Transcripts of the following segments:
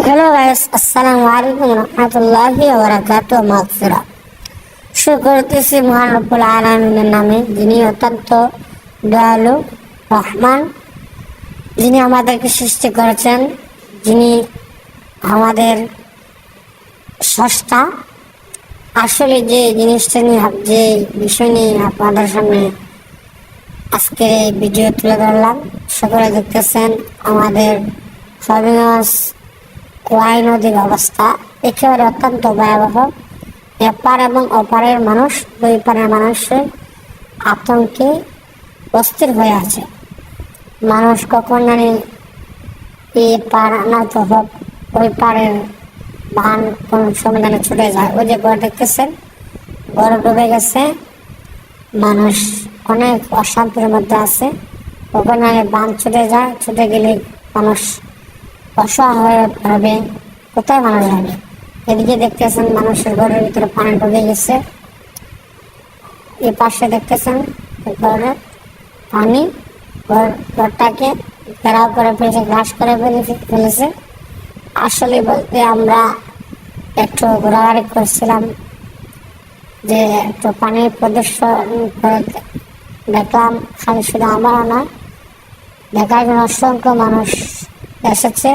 Hello guys, আসসালামু আলাইকুম রহমতুল্লাহি ওয়া বারাকাতুহু। মাগফিরা শুরু করতেছি মহান রব্বুল আলামিনের নামে, যিনি অত্যন্ত দয়ালু রহমান, যিনি আমাদেরকে সৃষ্টি করেছেন, যিনি আমাদের স্রষ্টা। আসলে যে জিনিসটা নিয়ে, যে বিষয় নিয়ে আপনাদের সামনে আজকে এই ভিডিও তুলে ধরলাম, সকলে দেখতেছেন আমাদের হবিগঞ্জ কোয়াই নদীর অবস্থা একেবারে অত্যন্ত ভয়াবহ। এপার এবং অপারের মানুষ, দুই পারের মানুষের আতঙ্কে অস্থির হয়ে আছে। মানুষ কখন জানি এই পার নয়তো হোক ওই পারের বান কোন সময় জানি ছুটে যায়। ওই যে ঘর দেখতেছেন, ঘর ডুবে গেছে, মানুষ অনেক অশান্তির মধ্যে আছে। ওখানে বান ছুটে যায়, ছুটে গেলে মানুষ অসহায় হবে, কোথায় মানুষ যাবে? এদিকে দেখতেছেন মানুষের ঘরের ভিতরে পানি ঢুকে গেছে। এই পাশে দেখতেছেন ঘরের পানি ঘরটাকে ঘেরাও করে ফেলেছে, গ্রাস করে ফেলেছে। আসলে বলতে আমরা একটু ঘোরাঘুরি করছিলাম, যে একটু পানির প্রদর্শন করে দেখলাম। খালি শুধু আমরা নয়, দেখার জন্য অসংখ্য মানুষ এসেছে।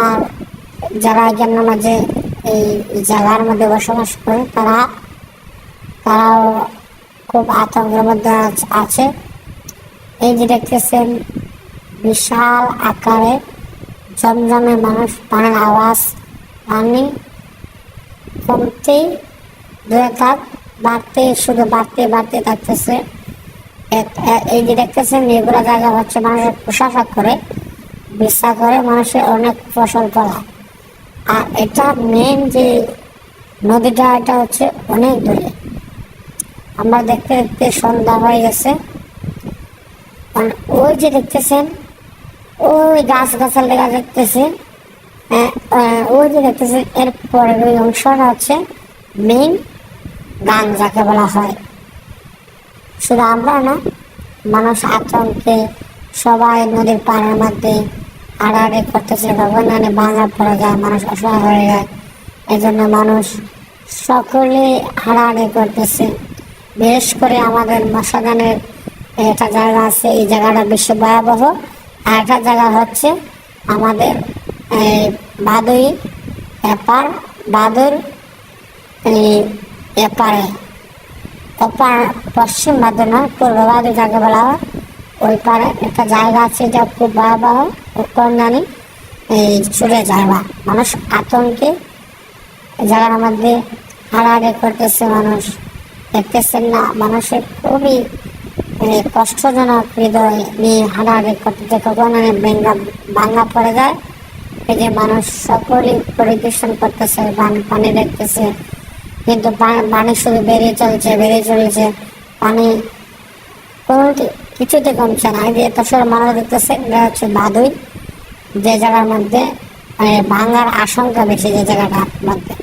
আর যারা এখানে মাঝে এই জায়গার মধ্যে বসবাস করে তারাও খুব আতঙ্কের মধ্যে আছে। এই যে দেখতেছেন বিশাল আকারে জমজমে মানুষ, পানির আওয়াজ, পানি কমতেই দূরে থাক, শুধু বাড়তে থাকতেছে। এই যে দেখতেছেন এগুলো জায়গা হচ্ছে মানুষের প্রশাসক করে বিশ্বাস করে, মানুষের অনেক ফসল ফলায়। আর এটা মেন যে নদীটা, এটা হচ্ছে অনেক দূরে। আমরা দেখতে দেখতে সন্ধ্যা হয়ে গেছে। ওই যে দেখতেছেন ওই গাছালি দেখা দেখতেছে, ওই যে দেখতেছেন এরপরের ওই অংশটা হচ্ছে মেইন গান, যাকে বলা হয়। শুধু আমরা না, মানুষ আতঙ্কে সবাই নদীর পাড়ের মধ্যে হাড়াহাড়ি করতেছে, কখন ভাঙা পড়ে যায়, মানুষ অসহায় হয়ে যায়। এই জন্য মানুষ সকলে হাড়াহাড়ি করতেছে। বিশেষ করে আমাদের মশাগানের একটা জায়গা আছে, এই জায়গাটা বেশি ভয়াবহ। আর একটা জায়গা হচ্ছে আমাদের বাদুই এপার, বাদুর এপারে অপার, পশ্চিম বাদুর নয়, পূর্ব বাদুর যাকে বলা হয়। ওই পারে একটা জায়গা আছে, এটা খুব ভয়াবহ। জানি ছুটে যাওয়া, মানুষ আতঙ্কে জায়গার মধ্যে হাড়াহাড়ি করতেছে। মানুষ দেখতেছেন না, মানুষের খুবই কষ্টজনক হৃদয় নিয়ে হাড়াহাড়ি করতেছে, কখন ভাঙা পড়ে যায়। এই যে মানুষ সকলেই পরিদর্শন করতেছে, পানি দেখতেছে, কিন্তু পানি শুধু বেরিয়ে চলছে। পানি কোনো কিছুতে কমছে না। এই যে তাছাড়া মানুষ দেখতেছে, এটা হচ্ছে বাদুই, যে জায়গার মধ্যে ভাঙার আশঙ্কা বেশি, যে জায়গাটার মধ্যে